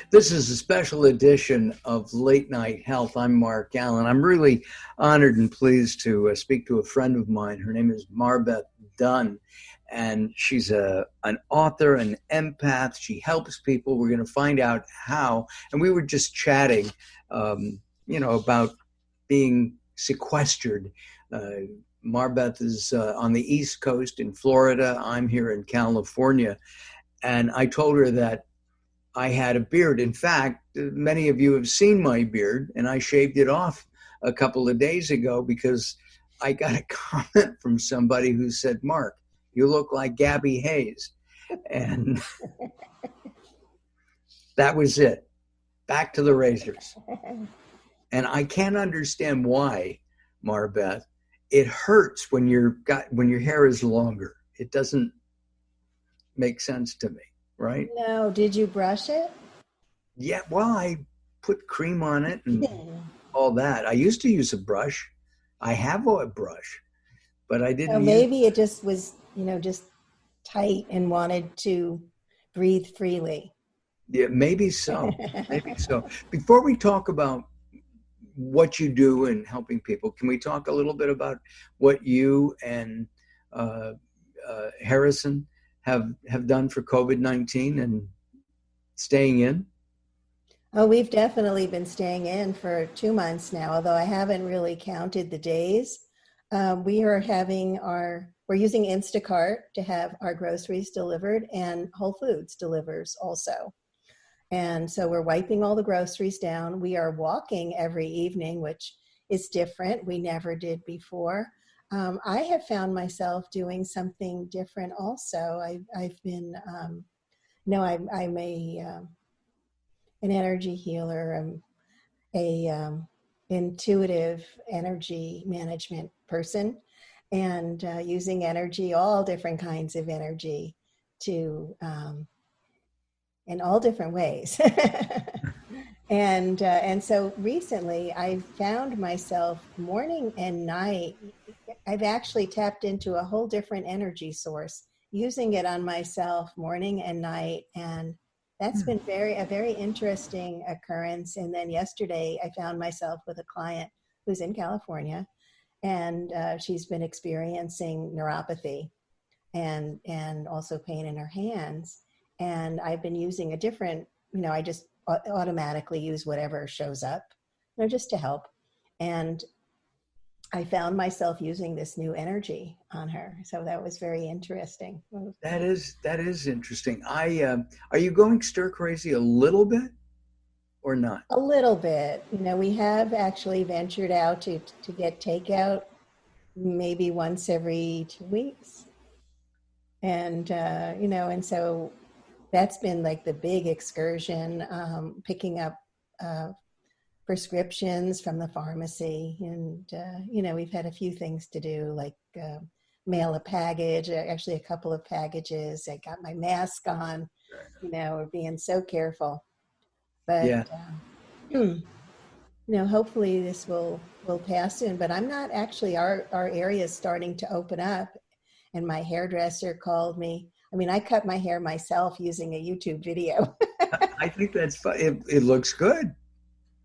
This is a special edition of Late Night Health. I'm Mark Allen. I'm really honored and pleased to speak to a friend of mine. Her name is MarBeth Dunn, and she's an author, an empath. She helps people. We're going to find out how. And we were just chatting, about being sequestered. MarBeth is on the East Coast in Florida. I'm here in California. And I told her that I had a beard. In fact, many of you have seen my beard, and I shaved it off a couple of days ago because I got a comment from somebody who said, "Mark, you look like Gabby Hayes." And that was it. Back to the razors. And I can't understand why, MarBeth. It hurts when your hair is longer. It doesn't make sense to me, right? No, did you brush it? Yeah, well, I put cream on it and all that. I used to use a brush. I have a brush, but I didn't use. Maybe it just was, just tight and wanted to breathe freely. Yeah, maybe so. Maybe so. Before we talk about what you do in helping people, can we talk a little bit about what you and Harrison have done for COVID-19 and staying in? Oh, we've definitely been staying in for 2 months now, although I haven't really counted the days. We're using Instacart to have our groceries delivered, and Whole Foods delivers also. And so we're wiping all the groceries down. We are walking every evening, which is different. We never did before. I have found myself doing something different also. I've been, I'm an energy healer. I'm a intuitive energy management person, and using energy, all different kinds of energy, to in all different ways. And so recently I found myself morning and night. I've actually tapped into a whole different energy source, using it on myself morning and night. And that's been a very interesting occurrence. And then yesterday I found myself with a client who's in California, and she's been experiencing neuropathy and also pain in her hands. And I've been using a different, I just automatically use whatever shows up, just to help. And I found myself using this new energy on her. So that was very interesting. That is interesting. Are you going stir crazy a little bit or not? A little bit. We have actually ventured out to get takeout maybe once every 2 weeks. And, and so that's been like the big excursion, picking up prescriptions from the pharmacy. And, we've had a few things to do, like mail a package, actually a couple of packages. I got my mask on, we're being so careful. But, hopefully this will pass soon. But I'm not actually, our area is starting to open up. And my hairdresser called me. I cut my hair myself using a YouTube video. I think that's fun. It looks good.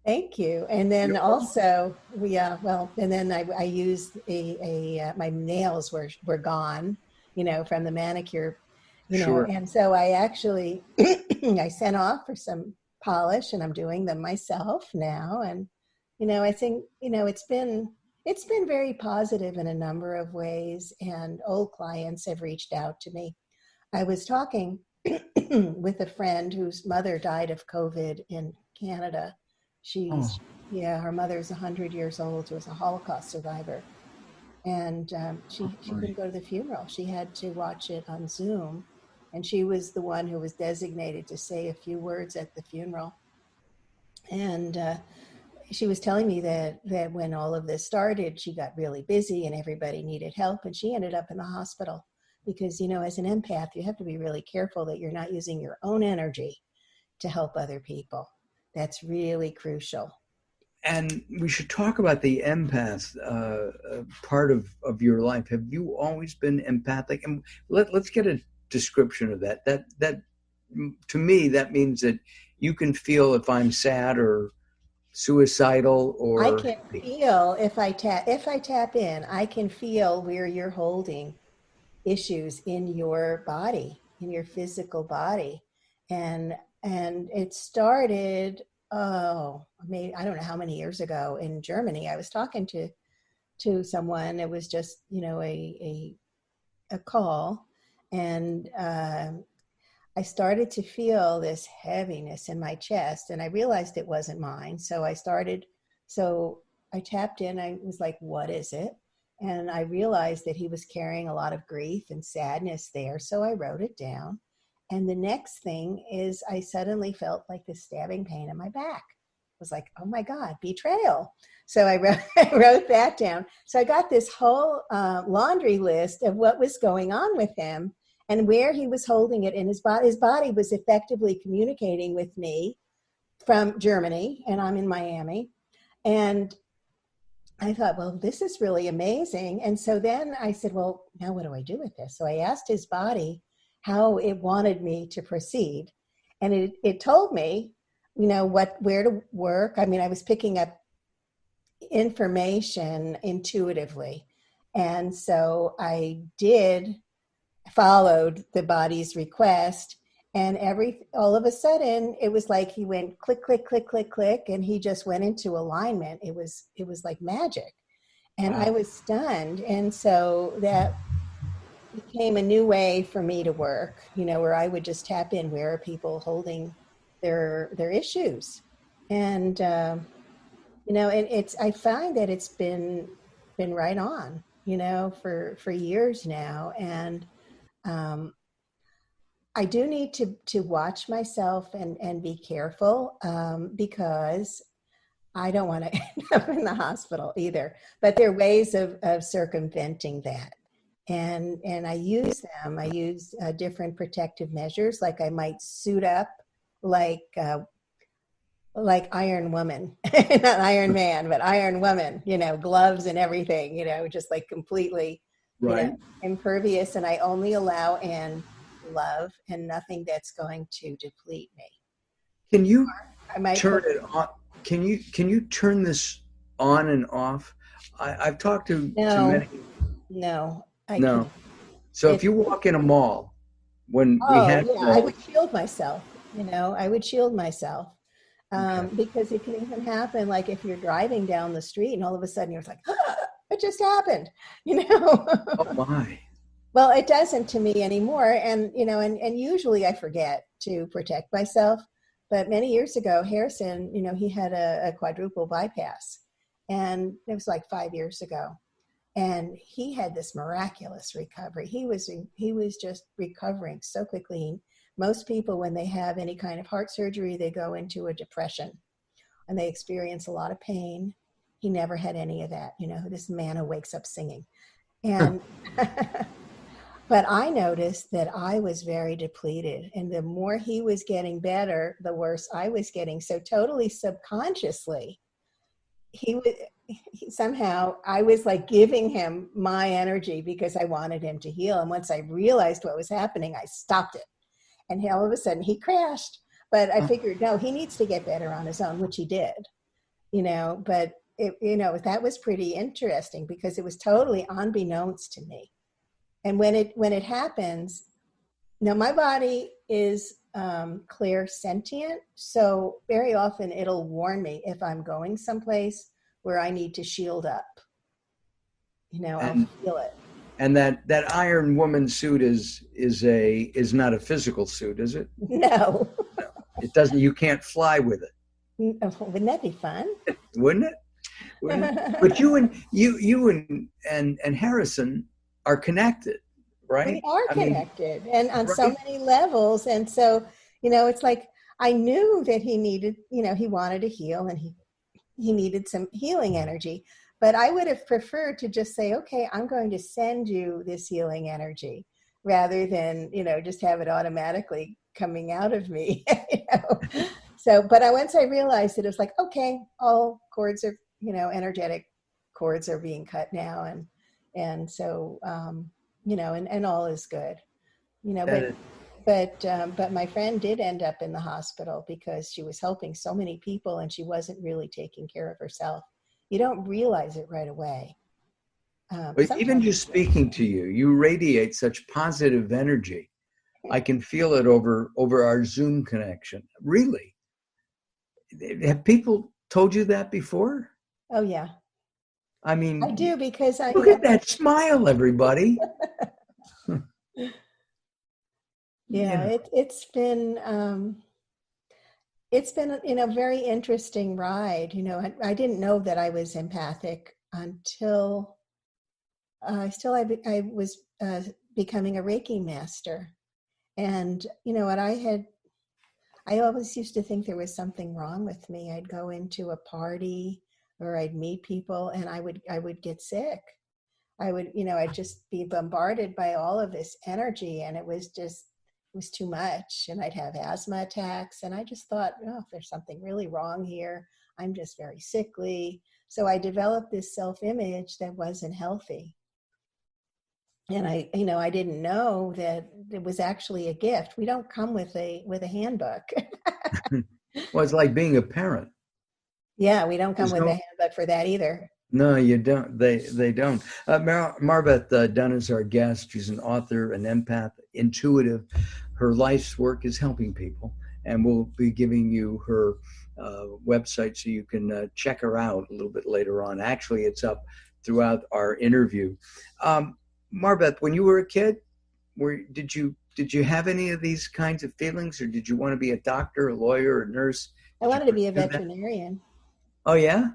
Thank you. And then also and then I used my nails were gone, from the manicure, Sure. And so I actually, I sent off for some polish, and I'm doing them myself now. And, I think, it's been very positive in a number of ways, and old clients have reached out to me. I was talking with a friend whose mother died of COVID in Canada. Her mother's 100 years old, was a Holocaust survivor. And she couldn't go to the funeral. She had to watch it on Zoom. And she was the one who was designated to say a few words at the funeral. And she was telling me that when all of this started, she got really busy and everybody needed help. And she ended up in the hospital because, as an empath, you have to be really careful that you're not using your own energy to help other people. That's really crucial. And we should talk about the empath part of your life. Have you always been empathic? And let's get a description of that. That to me, that means that you can feel if I'm sad or suicidal I or can happy. feel if I tap in, I can feel where you're holding issues in your body, in your physical body. And it started, oh, maybe I don't know how many years ago in Germany. I was talking to someone. It was just, a call, and I started to feel this heaviness in my chest, and I realized it wasn't mine. So I tapped in. I was like, what is it? And I realized that he was carrying a lot of grief and sadness there. So I wrote it down. And the next thing is I suddenly felt like this stabbing pain in my back. I was like, oh my God, betrayal. So I wrote, I wrote that down. So I got this whole laundry list of what was going on with him and where he was holding it in his body. His body was effectively communicating with me from Germany, and I'm in Miami. And I thought, well, this is really amazing. And so then I said, well, now what do I do with this? So I asked his body how it wanted me to proceed. And it told me, where to work. I mean, I was picking up information intuitively. And so I followed the body's request, and all of a sudden it was like he went click click click click click, and he just went into alignment. It was like magic, and I Wow. was stunned. And so that became a new way for me to work, where I would just tap in, where are people holding their issues. And and I find that it's been right on, for years now. And um, I do need to watch myself and be careful, because I don't want to end up in the hospital either. But there are ways of circumventing that, and I use them. I use different protective measures, like I might suit up like Iron Woman, not Iron Man, but Iron Woman. Gloves and everything. Just like completely, Right. impervious, and I only allow in love and nothing that's going to deplete me. Can you I might turn put, it on? Can you turn this on and off? I've talked to no, many. no, I No. can't. So if It, you walk in a mall, when we oh, had yeah, I would malls, shield myself. I would shield myself, okay. because it can even happen like if you're driving down the street and all of a sudden you're like, ah, what just happened? You know? Oh my. Well, it doesn't to me anymore. And, and usually I forget to protect myself. But many years ago, Harrison, he had a quadruple bypass. And it was like 5 years ago. And he had this miraculous recovery. He was just recovering so quickly. Most people, when they have any kind of heart surgery, they go into a depression and they experience a lot of pain. He never had any of that. This man who wakes up singing. And but I noticed that I was very depleted, and the more he was getting better, the worse I was getting. So totally subconsciously, somehow I was like giving him my energy because I wanted him to heal. And once I realized what was happening, I stopped it. And all of a sudden he crashed. But I figured, no, he needs to get better on his own, which he did, but that was pretty interesting because it was totally unbeknownst to me. And when it happens, now my body is clear sentient, so very often it'll warn me if I'm going someplace where I need to shield up. I'll And feel it. that Iron Woman suit is not a physical suit, is it? No. No. It doesn't. You can't fly with it, Wouldn't that be fun? wouldn't it? Wouldn't it? But you and Harrison are connected, We right? are I mean, connected and on so right? many levels. And so, it's like I knew that he needed, he wanted to heal, and he needed some healing energy. But I would have preferred to just say, okay, I'm going to send you this healing energy rather than, just have it automatically coming out of me. So, but once I realized it, it was like, okay, all cords are, energetic cords are being cut now. And so, and all is good, That but is. but my friend did end up in the hospital because she was helping so many people and she wasn't really taking care of herself. You don't realize it right away. But even Sometimes just speaking to you, you radiate such positive energy. I can feel it over our Zoom connection. Really? Have people told you that before? oh yeah, I I mean, do because I look at that smile, everybody. yeah, Yeah. it's been very interesting ride. I didn't know that I was empathic until I was becoming a Reiki master. And what I always used to think there was something wrong with me. I'd go into a party or I'd meet people and I would get sick. I'd just be bombarded by all of this energy and it was too much. And I'd have asthma attacks. And I just thought, oh, there's something really wrong here. I'm just very sickly. So I developed this self-image that wasn't healthy. And I didn't know that it was actually a gift. We don't come with a handbook. Well, it's like being a parent. Yeah, we don't come There's with a no, handbook for that either. no, you don't. They don't. MarBeth Dunn is our guest. She's an author, an empath, intuitive. Her life's work is helping people, and we'll be giving you her website so you can check her out a little bit later on. Actually, it's up throughout our interview. MarBeth, when you were a kid, did you have any of these kinds of feelings, or did you want to be a doctor, a lawyer, a nurse? I Did you wanted to be a pursue that? veterinarian. Oh yeah.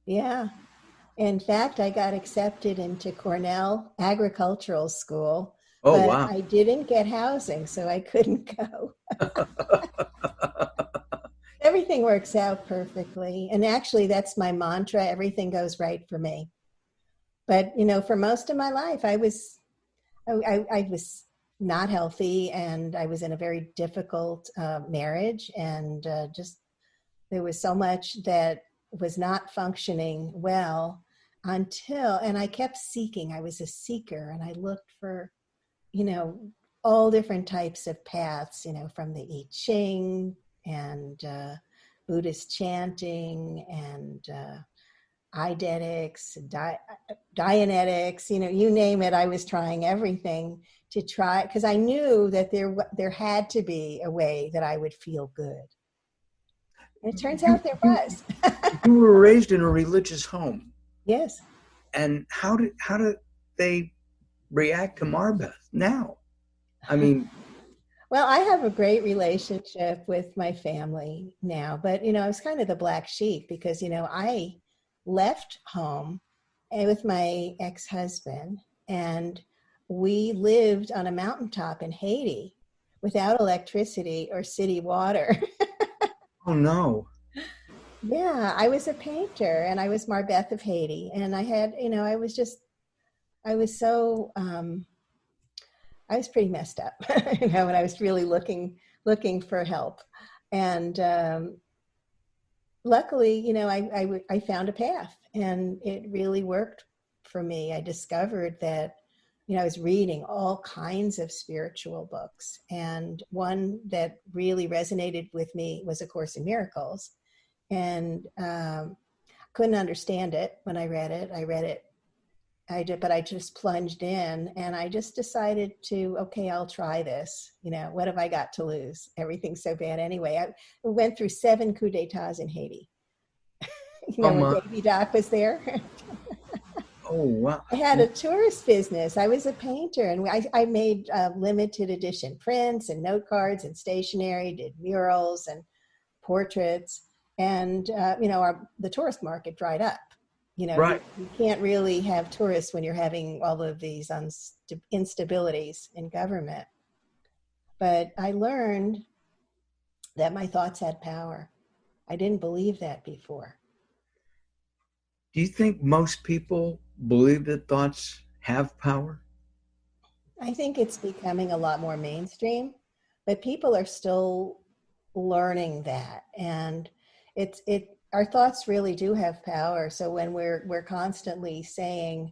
Yeah. In fact, I got accepted into Cornell Agricultural School, Oh but wow. I didn't get housing, so I couldn't go. Everything works out perfectly. And actually, that's my mantra. Everything goes right for me. But, for most of my life, I was not healthy and I was in a very difficult marriage and just there was so much that was not functioning well and I kept seeking. I was a seeker and I looked for, you know, all different types of paths, from the I Ching and Buddhist chanting and Dianetics, Dianetics, you name it. I was trying everything to try because I knew that there had to be a way that I would feel good. And it turns you out there you was. you were raised in a religious home, Yes. and how did they react to Marbeth now? I mean, Well, I have a great relationship with my family now, but I was kind of the black sheep because I left home with my ex-husband and we lived on a mountaintop in Haiti without electricity or city water. oh no, Yeah, I was a painter and I was MarBeth of Haiti and I had, I was so I was pretty messed up, and I was really looking for help. And luckily, I found a path, and it really worked for me. I discovered that, I was reading all kinds of spiritual books, and one that really resonated with me was A Course in Miracles, and couldn't understand it when I read it. But I just plunged in and I just decided okay, I'll try this. What have I got to lose? Everything's so bad anyway. I went through 7 coups d'etats in Haiti, oh when my, Baby Doc was there. oh wow. I had a tourist business. I was a painter and I made limited edition prints and note cards and stationery, did murals and portraits. And, the tourist market dried up. Right. You can't really have tourists when you're having all of these instabilities in government. But I learned that my thoughts had power. I didn't believe that before. Do you think most people believe that thoughts have power? I think it's becoming a lot more mainstream, but people are still learning that. And our thoughts really do have power. So when we're constantly saying,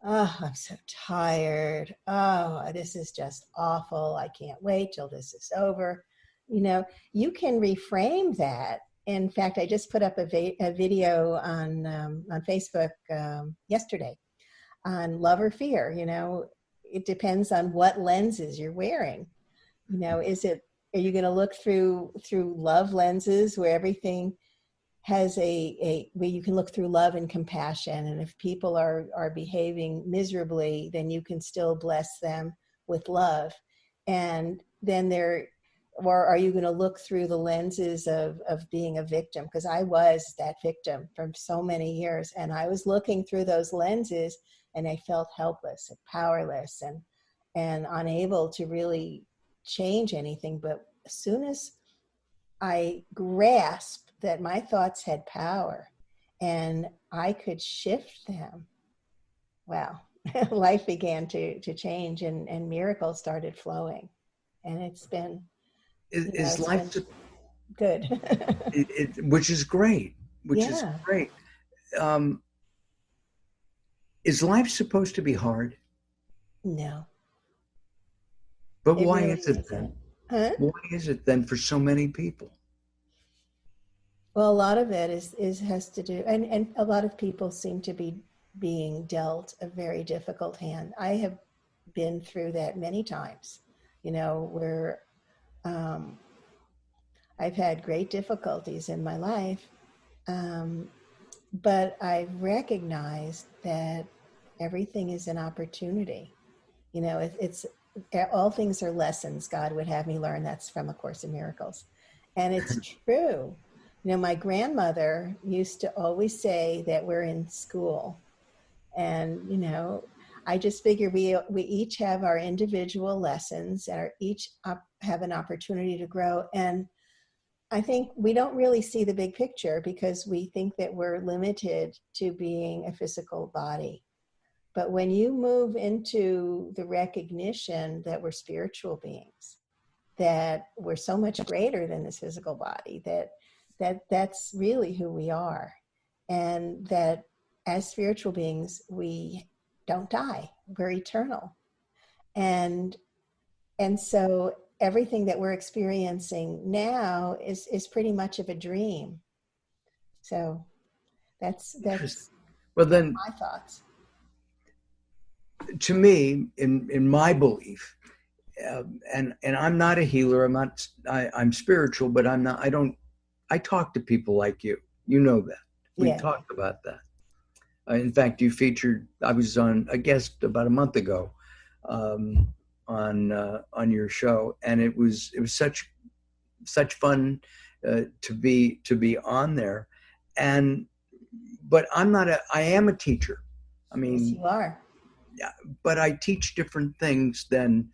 Oh, I'm so tired. Oh, this is just awful. I can't wait till this is over. You know, you can reframe that. In fact, I just put up a video on Facebook yesterday on love or fear. You know, it depends on what lenses you're wearing. You know, are you going to look through love lenses where everything has a where you can look through love and compassion, and if people are behaving miserably, then you can still bless them with love. And then or are you going to look through the lenses of being a victim? Because I was that victim for so many years, and I was looking through those lenses, and I felt helpless and powerless and unable to really change anything. But as soon as I grasped that my thoughts had power and I could shift them, wow, life began to change, and miracles started flowing. And it's been, Is it's life been good. which is great, which is Yeah. great. Um, is life supposed to be hard? No, But it why really is it isn't. then? Huh? Why is it then for so many people? Well, a lot of it is has to do, and a lot of people seem to be being dealt a very difficult hand. I have been through that many times, where um, I've had great difficulties in my life, um, but I've recognized that everything is an opportunity. It's all things are lessons God would have me learn. That's from A Course in Miracles. And it's true. My grandmother used to always say that we're in school. And, I just figure we each have our individual lessons and each have an opportunity to grow. And I think we don't really see the big picture because we think that we're limited to being a physical body. But when you move into the recognition that we're spiritual beings, that we're so much greater than this physical body, that's really who we are, and that as spiritual beings, we don't die; we're eternal, and so everything that we're experiencing now is pretty much of a dream. So Interesting. that's Well, then, my thoughts. to me, in my belief, and I'm not a healer. I'm not. I'm spiritual, but I'm not. I don't. I talk to people like you. You know that. We Yeah. talked about that. In fact, you featured. I was on a guest about a month ago um, on your show, and it was such fun to be on there. And but I'm not a. I am a teacher. I Yes, mean, you are. yeah, but I teach different things than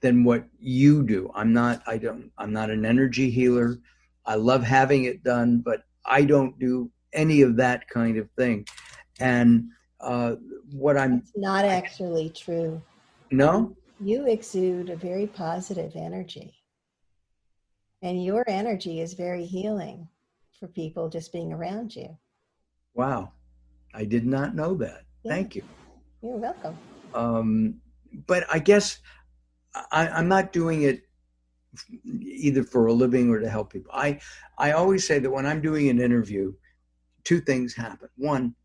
what you do. I'm not an energy healer. I love having it done, but I don't do any of that kind of thing. And uh, what I'm, That's not I, actually true. no, You exude a very positive energy, and your energy is very healing for people just being around you. wow, I did not know that. Yeah, Thank you. you're welcome. Um, but I guess I'm not doing it either for a living or to help people. I always say that when I'm doing an interview, two things happen. One,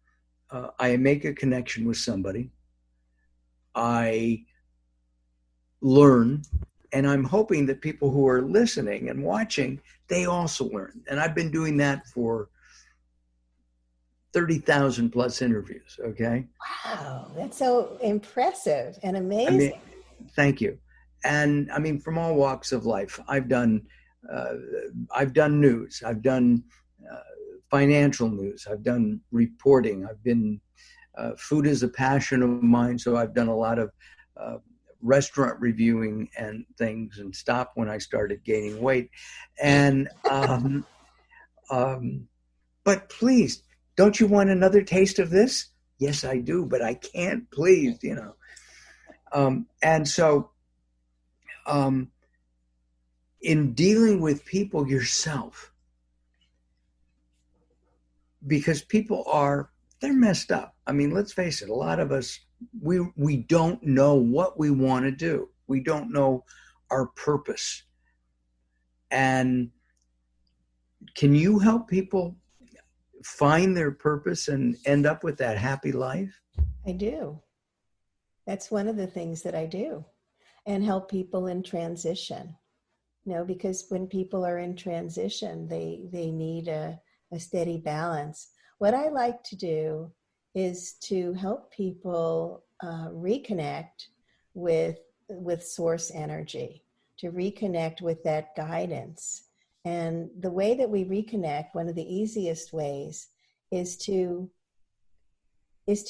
I make a connection with somebody. I learn, and I'm hoping that people who are listening and watching, they also learn. And I've been doing that for 30,000 plus interviews. Okay. Wow, that's so impressive and I mean, amazing. thank you. And I mean, from all walks of life, uh, I've done news, I've done uh, financial news, I've done reporting, I've been food is a passion of mine, so I've done a lot of uh, restaurant reviewing and things, and stopped when I started gaining weight. And um, but please, don't you want another taste of this? Yes, I do, but I can't. Please. And so, um, in dealing with people yourself, because people they're messed up. I mean, let's face it. A lot of us we don't know what we want to do. We don't know our purpose. And can you help people find their purpose and end up with that happy life? I do. That's one of the things that I do, and help people in transition. Because when people are in transition, they need a steady balance. What I like to do is to help people reconnect with source energy, to reconnect with that guidance. And the way that we reconnect, one of the easiest ways, is to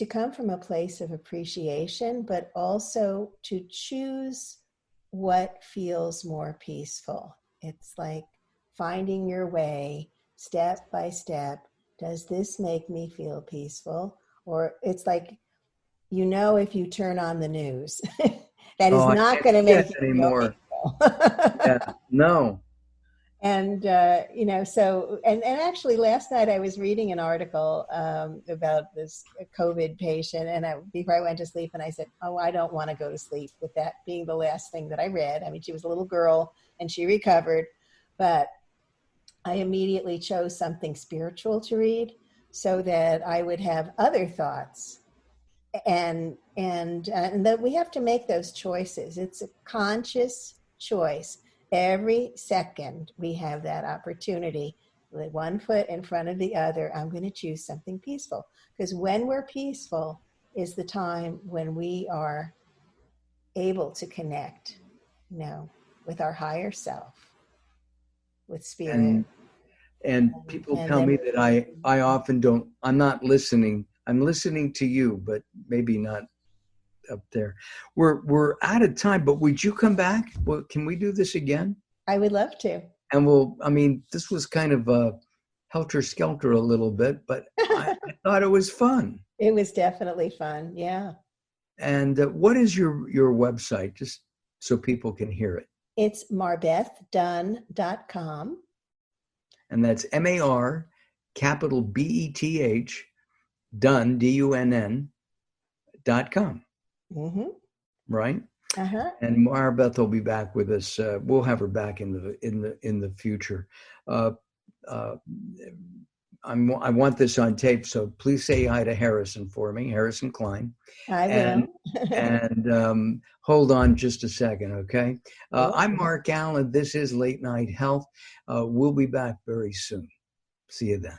come from a place of appreciation, but also to choose what feels more peaceful. It's like finding your way step by step. Does this make me feel peaceful? Or it's like, if you turn on the news, that is Oh, I not can't going to do that make you feel anymore. peaceful. Yeah, no. And, so, and actually last night I was reading an article about this COVID patient, and before I went to sleep, and I said, oh, I don't want to go to sleep with that being the last thing that I read. I mean, she was a little girl and she recovered, but I immediately chose something spiritual to read so that I would have other thoughts. And that we have to make those choices. It's a conscious choice. Every second we have that opportunity, with one foot in front of the other. I'm going to choose something peaceful, because when we're peaceful is the time when we are able to connect, with our higher self, with spirit. And people And tell then me that I often don't, I'm not listening. I'm listening to you, but maybe not up there. We're out of time, but would you come back? Well, can we do this again? I would love to. And I mean, this was kind of a helter-skelter a little bit, but I thought it was fun. It was definitely fun. Yeah. And what is your website, just so people can hear it? It's MarBethDunn.com. And that's MAR, capital BETH, Dunn, DUNN.com. Mm-hmm. Right? Uh-huh. And MarBeth will be back with us. We'll have her back in the future. Uh, uh, I want this on tape, so please say hi to Harrison for me, Harrison Klein. I And will. hold on just a second, okay? Sure. I'm Mark Allen. This is Late Night Health. We'll be back very soon. See you then.